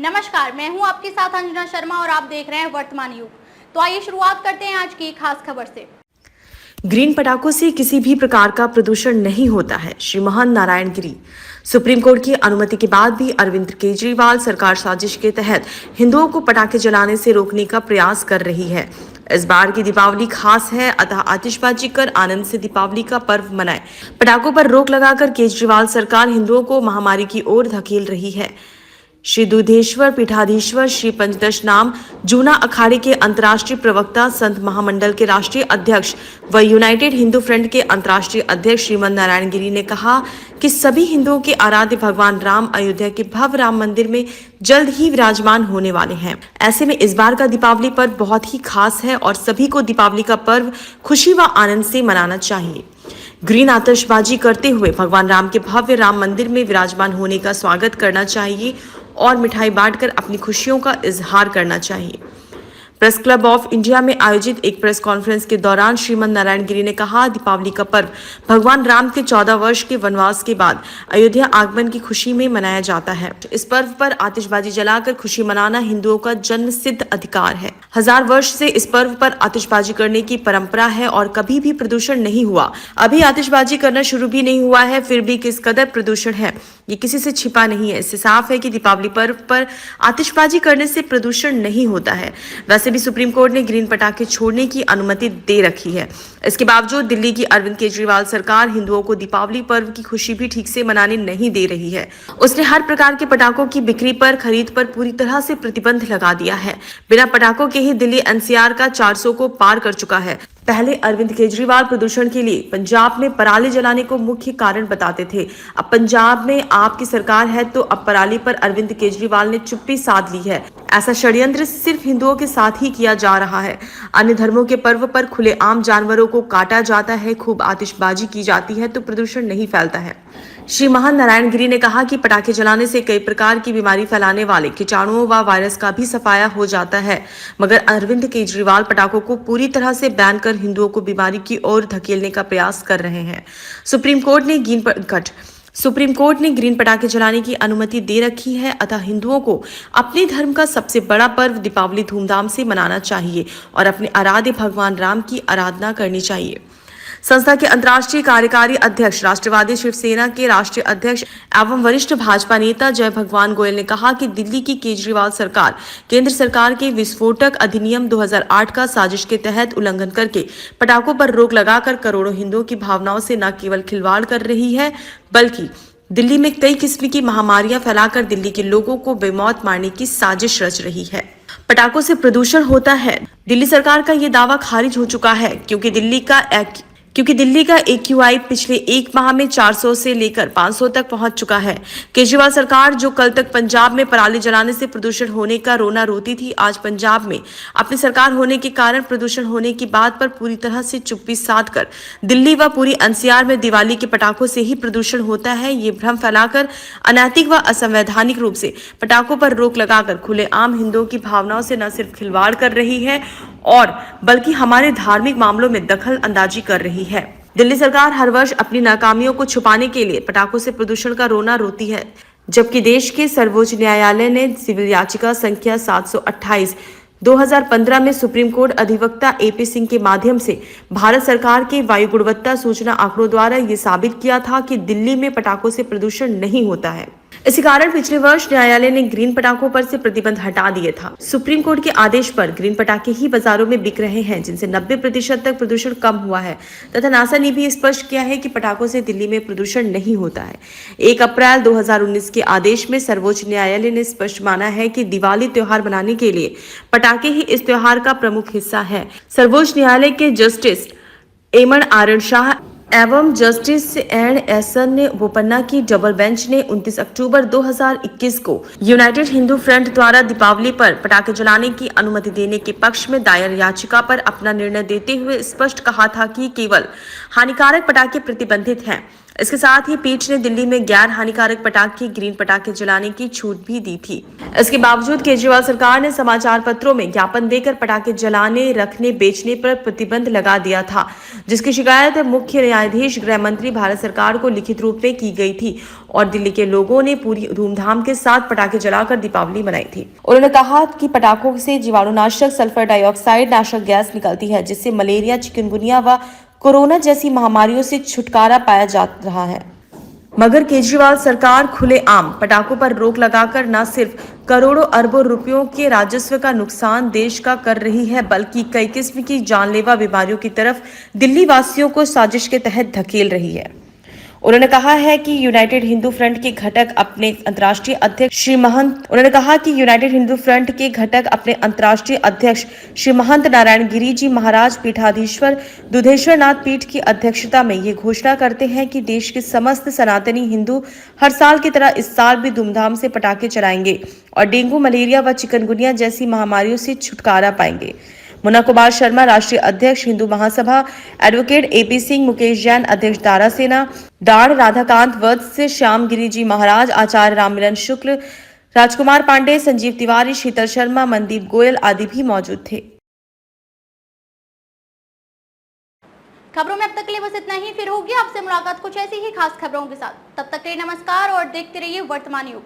नमस्कार, मैं हूं आपके साथ अंजना शर्मा और आप देख रहे हैं वर्तमान युग। तो आइए शुरुआत करते हैं आज की खास खबर से। ग्रीन पटाखों से किसी भी प्रकार का प्रदूषण नहीं होता है। श्री महन नारायण गिरी। सुप्रीम कोर्ट की अनुमति के बाद भी अरविंद केजरीवाल सरकार साजिश के तहत हिंदुओं को पटाखे जलाने से रोकने का प्रयास कर रही है। इस बार की दीपावली खास है, अतः आतिशबाजी कर आनंद से दीपावली का पर्व मनाएं। पटाखों पर रोक लगाकर केजरीवाल सरकार हिंदुओं को महामारी की ओर धकेल रही है। श्री दूधेश्वर पीठाधीश्वर श्री पंचदश नाम जूना अखाड़े के अंतर्राष्ट्रीय प्रवक्ता, संत महामंडल के राष्ट्रीय अध्यक्ष व यूनाइटेड हिंदू फ्रंट के अंतर्राष्ट्रीय अध्यक्ष श्रीमन नारायण गिरी ने कहा कि सभी हिंदुओं के आराध्य भगवान राम अयोध्या के भव्य राम मंदिर में जल्द ही विराजमान होने वाले हैं। ऐसे में इस बार का दीपावली पर्व बहुत ही खास है और सभी को दीपावली का पर्व खुशी व आनंद से मनाना चाहिए। ग्रीन आतिशबाजी करते हुए भगवान राम के भव्य राम मंदिर में विराजमान होने का स्वागत करना चाहिए और मिठाई बांटकर अपनी खुशियों का इजहार करना चाहिए। प्रेस क्लब ऑफ इंडिया में आयोजित एक प्रेस कॉन्फ्रेंस के दौरान श्रीमन नारायण गिरी ने कहा, दीपावली का पर्व भगवान राम के 14 वर्ष के वनवास के बाद अयोध्या आगमन की खुशी में मनाया जाता है। इस पर्व पर आतिशबाजी जलाकर खुशी मनाना हिंदुओं का जन्म सिद्ध अधिकार है। 1000 वर्ष से इस पर्व पर आतिशबाजी करने की परंपरा है और कभी भी प्रदूषण नहीं हुआ। अभी आतिशबाजी करना शुरू भी नहीं हुआ है, फिर भी किस कदर प्रदूषण है ये किसी से छिपा नहीं है। इससे साफ है कि दीपावली पर्व पर आतिशबाजी करने से प्रदूषण नहीं होता है। वैसे भी सुप्रीम कोर्ट ने ग्रीन पटाखे छोड़ने की अनुमति दे रखी है। इसके बावजूद दिल्ली की अरविंद केजरीवाल सरकार हिंदुओं को दीपावली पर्व की खुशी भी ठीक से मनाने नहीं दे रही है। उसने हर प्रकार के पटाखों की बिक्री पर, खरीद पर पूरी तरह से प्रतिबंध लगा दिया है। बिना पटाखों के ही दिल्ली एनसीआर का 400 को पार कर चुका है। पहले अरविंद केजरीवाल प्रदूषण के लिए पंजाब में पराली जलाने को मुख्य कारण बताते थे। अब पंजाब में आपकी सरकार है तो अब पराली पर अरविंद केजरीवाल ने चुप्पी साध ली है। ऐसा षड्यंत्र सिर्फ हिंदुओं के साथ ही किया जा रहा है। अन्य धर्मों के पर्व पर खुलेआम जानवरों को काटा जाता है, खूब आतिशबाजी की जाती है तो प्रदूषण नहीं फैलता है। श्री महन नारायण गिरी ने कहा कि पटाखे जलाने से कई प्रकार की बीमारी फैलाने वाले कीटाणुओं व वायरस का भी सफाया हो जाता है, मगर अरविंद केजरीवाल पटाखों को पूरी तरह से बैन कर हिंदुओं को बीमारी की ओर धकेलने का प्रयास कर रहे हैं। सुप्रीम कोर्ट ने ग्रीन पटाखे जलाने की अनुमति दे रखी है, अतः हिंदुओं को अपने धर्म का सबसे बड़ा पर्व दीपावली धूमधाम से मनाना चाहिए और अपने आराध्य भगवान राम की आराधना करनी चाहिए। संस्था के अंतर्राष्ट्रीय कार्यकारी अध्यक्ष, राष्ट्रवादी शिवसेना के राष्ट्रीय अध्यक्ष एवं वरिष्ठ भाजपा नेता जय भगवान गोयल ने कहा कि दिल्ली की केजरीवाल सरकार केंद्र सरकार के विस्फोटक अधिनियम 2008 का साजिश के तहत उल्लंघन करके पटाखों पर रोक लगाकर करोड़ों हिंदुओं की भावनाओं से न केवल खिलवाड़ कर रही है, बल्कि दिल्ली में कई किस्म की महामारियां फैलाकर दिल्ली के लोगों को बेमौत मारने की साजिश रच रही है। पटाखों से प्रदूषण होता है। दिल्ली सरकार का ये दावा खारिज हो चुका है क्योंकि दिल्ली का AQI पिछले एक माह में 400 से लेकर 500 तक पहुंच चुका है। केजरीवाल सरकार जो कल तक पंजाब में पराली जलाने से प्रदूषण होने का रोना रोती थी, आज पंजाब में अपनी सरकार होने के कारण प्रदूषण होने की बात पर पूरी तरह से चुप्पी साधकर दिल्ली व पूरी NCR में दिवाली के पटाखों से ही प्रदूषण होता है, ये भ्रम फैलाकर अनैतिक व असंवैधानिक रूप से पटाखों पर रोक लगाकर खुलेआम हिंदुओं की भावनाओं से न सिर्फ खिलवाड़ कर रही है और बल्कि हमारे धार्मिक मामलों में दखल अंदाजी कर रही है। दिल्ली सरकार हर वर्ष अपनी नाकामियों को छुपाने के लिए पटाखों से प्रदूषण का रोना रोती है, जबकि देश के सर्वोच्च न्यायालय ने सिविल याचिका संख्या 728 2015 में सुप्रीम कोर्ट अधिवक्ता AP सिंह के माध्यम से भारत सरकार के वायु गुणवत्ता सूचना आंकड़ों द्वारा ये साबित किया था कि दिल्ली में पटाखों से प्रदूषण नहीं होता है। इसी कारण पिछले वर्ष न्यायालय ने ग्रीन पटाखों पर से प्रतिबंध हटा दिए था। सुप्रीम कोर्ट के आदेश पर ग्रीन पटाखे ही बाजारों में बिक रहे हैं, जिनसे 90% तक प्रदूषण कम हुआ है तथा नासा ने भी स्पष्ट किया है कि पटाखों से दिल्ली में प्रदूषण नहीं होता है। 1 अप्रैल 2019 के आदेश में सर्वोच्च न्यायालय ने स्पष्ट माना है कि दिवाली त्योहार मनाने के लिए पटाखे ही इस त्योहार का प्रमुख हिस्सा है। सर्वोच्च न्यायालय के जस्टिस एमन आरण शाह एवं जस्टिस SN बोपन्ना की डबल बेंच ने 29 अक्टूबर 2021 को यूनाइटेड हिंदू फ्रंट द्वारा दीपावली पर पटाखे जलाने की अनुमति देने के पक्ष में दायर याचिका पर अपना निर्णय देते हुए स्पष्ट कहा था कि केवल हानिकारक पटाखे प्रतिबंधित हैं। इसके साथ ही पीठ ने दिल्ली में गैर हानिकारक पटाखे ग्रीन पटाखे जलाने की छूट भी दी थी। इसके बावजूद केजरीवाल सरकार ने समाचार पत्रों में ज्ञापन देकर पटाखे जलाने, रखने, बेचने पर प्रतिबंध लगा दिया था, जिसकी शिकायत मुख्य न्यायाधीश गृह मंत्री भारत सरकार को लिखित रूप में की गई थी और दिल्ली के लोगों ने पूरी धूमधाम के साथ पटाखे जलाकर दीपावली मनाई थी। उन्होंने कहा कि पटाखों से जीवाणुनाशक सल्फर डाइऑक्साइड नाशक गैस निकलती है, जिससे मलेरिया, चिकनगुनिया व कोरोना जैसी महामारियों से छुटकारा पाया जा रहा है। मगर केजरीवाल सरकार खुलेआम पटाखों पर रोक लगाकर न सिर्फ करोड़ों अरबों रुपयों के राजस्व का नुकसान देश का कर रही है, बल्कि कई किस्म की जानलेवा बीमारियों की तरफ दिल्ली वासियों को साजिश के तहत धकेल रही है। उन्होंने कहा है कि यूनाइटेड हिंदू फ्रंट के घटक अपने अंतर्राष्ट्रीय अध्यक्ष श्री महंत नारायण गिरी जी महाराज पीठाधीश्वर दुधेश्वर नाथ पीठ की अध्यक्षता में ये घोषणा करते हैं कि देश के समस्त सनातनी हिंदू हर साल की तरह इस साल भी धूमधाम से पटाखे चलाएंगे और डेंगू, मलेरिया व चिकनगुनिया जैसी महामारियों से छुटकारा पाएंगे। मुन्ना कुमार शर्मा राष्ट्रीय अध्यक्ष हिंदू महासभा, एडवोकेट एपी सिंह, मुकेश जैन अध्यक्ष दारा सेना, दाड़ राधाकांत वत्स, श्याम गिरी जी महाराज, आचार्य राममिलन शुक्ल, राजकुमार पांडे, संजीव तिवारी, शीतल शर्मा, मनदीप गोयल आदि भी मौजूद थे। खबरों में अब तक के लिए बस इतना ही। फिर होगी आपसे मुलाकात कुछ ऐसी ही खास खबरों के साथ। तब तक के लिए नमस्कार और देखते रहिए वर्तमान युग।